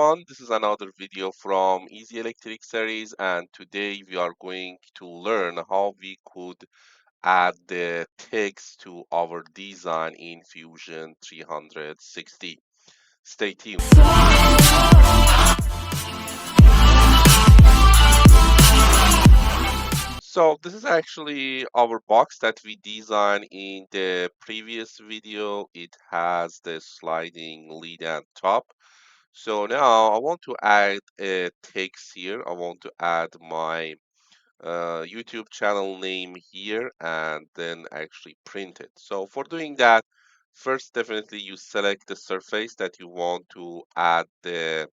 everyone, this is another video from Easy Electric series, and today we are going to learn how we could add the text to our design in Fusion 360. Stay tuned. So this is actually our box that we designed in the previous video. It has the sliding lid at top. So now I want to add a text here. I want to add my YouTube channel name here and then actually print it. So for doing that, first definitely you select the surface that you want to add the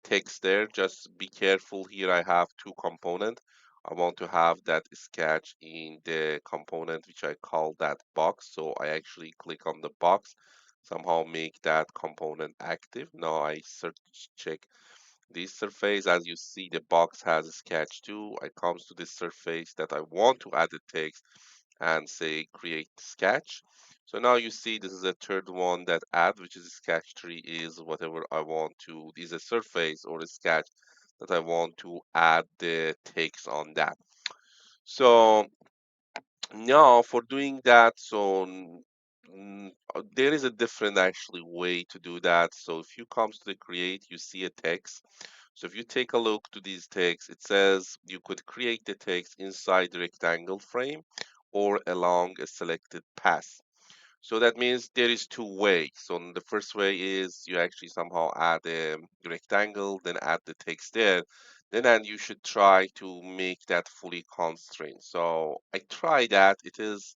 text there. Just be careful here. I have two components. I want to have that sketch in the component which I call that box. So I actually click on the box, somehow make that component active. Now I search check this surface. As you see, the box has a sketch too. I comes to this surface that I want to add the text and say create sketch. So now you see this is a third one that add, which is sketch tree is whatever I want to, is a surface or a sketch that I want to add the text on that. So now for doing that, there is a different actually way to do that. So if you comes to the create, you see a text. So if you take a look to these texts, it says you could create the text inside the rectangle frame or along a selected path. So that means there is two ways. So the first way is you actually somehow add a rectangle, then add the text there. Then you should try to make that fully constrained. So I try that. It is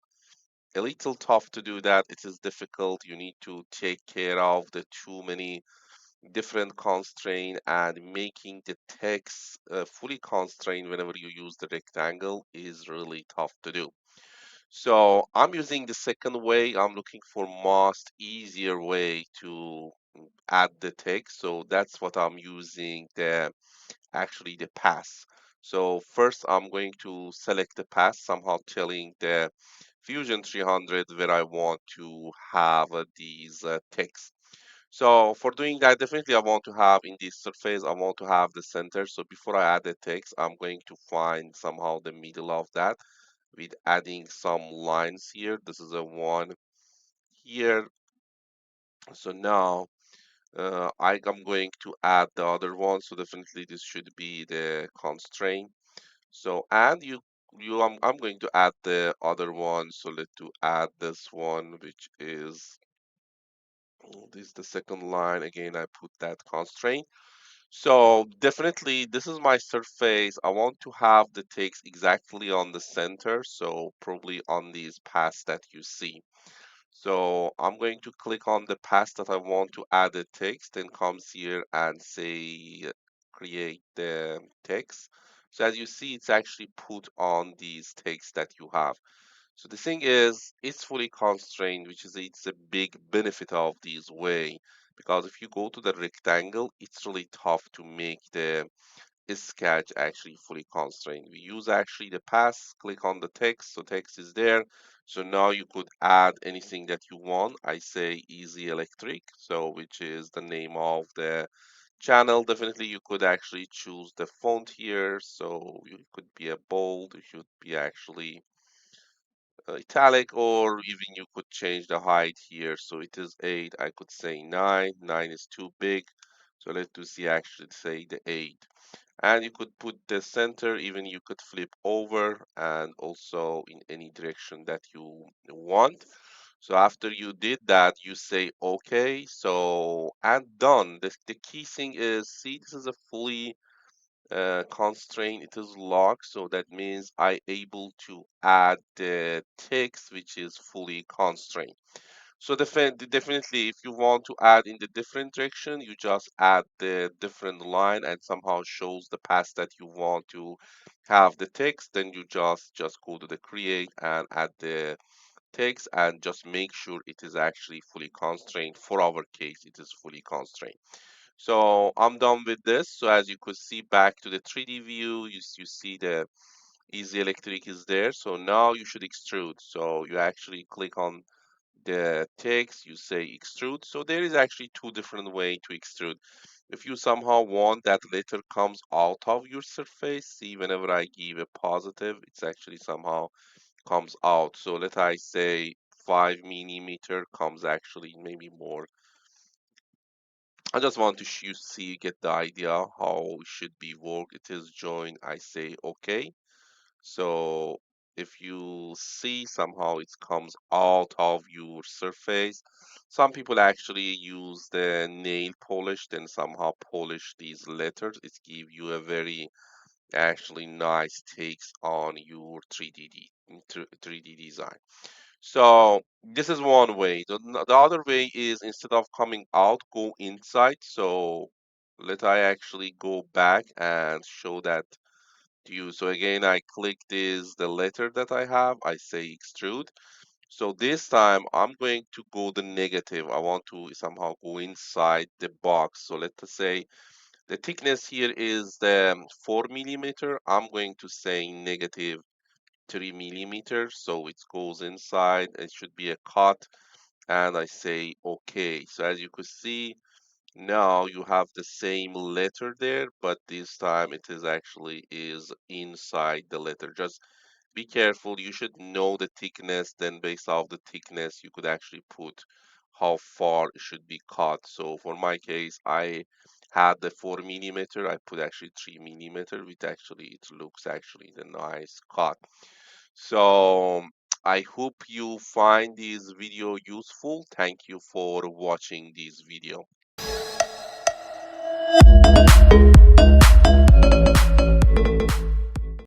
a little tough to do that. It is difficult. You need to take care of the too many different constraint, and making the text fully constrained whenever you use the rectangle is really tough to do. So I'm using the second way. I'm looking for most easier way to add the text. So that's what I'm using, the actually the path. So first I'm going to select the path, somehow telling the Fusion 300 where I want to have these text. So for doing that, definitely I want to have in this surface, I want to have the center. So before I add the text, I'm going to find somehow the middle of that with adding some lines here. This is a one here. So now I'm going to add the other one. So definitely this should be the constraint. So and I'm going to add the other one. So let's to add this one, which is this is the second line. Again, I put that constraint. So definitely this is my surface. I want to have the text exactly on the center. So probably on these paths that you see. So I'm going to click on the path that I want to add the text, then comes here and say create the text. So as you see, it's actually put on these texts that you have. So the thing is, it's fully constrained, which is it's a big benefit of this way, because if you go to the rectangle, it's really tough to make the sketch actually fully constrained. We use actually the path, click on the text, so text is there. So now you could add anything that you want. I say Easy Electric, so which is the name of the channel. Definitely you could actually choose the font here. So you could be a bold, it should be actually italic, or even you could change the height here. So it is 8, I could say 9. 9 is too big. So let's do see actually say the 8. And you could put the center, even you could flip over and also in any direction that you want. So after you did that, you say okay. So and done. The key thing is, see, this is a fully constraint. It is locked, so that means I able to add the text which is fully constrained. So definitely, if you want to add in the different direction, you just add the different line and somehow shows the path that you want to have the text. Then you just go to the create and add the text and just make sure it is actually fully constrained. For our case, it is fully constrained. So I'm done with this. So as you could see back to the 3D view, you see the Easy Electric is there. So now you should extrude. So you actually click on the text, you say extrude. So there is actually two different way to extrude. If you somehow want that letter comes out of your surface, see whenever I give a positive, it's actually somehow comes out. So let I say 5 millimeter comes actually maybe more. I just want to see, get the idea how it should be work. It is joined. I say okay. So if you see somehow it comes out of your surface, some people actually use the nail polish, then somehow polish these letters. It give you a very actually nice takes on your 3D design. So this is one way. The other way is instead of coming out, go inside. So let I actually go back and show that to you. So again, I click this, the letter that I have, I say extrude. So this time I'm going to go the negative. I want to somehow go inside the box. So let's say the thickness here is the 4 millimeter. I'm going to say negative 3 millimeters. So it goes inside. It should be a cut. And I say okay. So as you could see, now you have the same letter there, but this time it is actually is inside the letter. Just be careful. You should know the thickness. Then based off the thickness, you could actually put how far it should be cut. So for my case, I had the 4 millimeter. I put actually 3 millimeter, which actually it looks actually the nice cut. So I hope you find this video useful. Thank you for watching this video.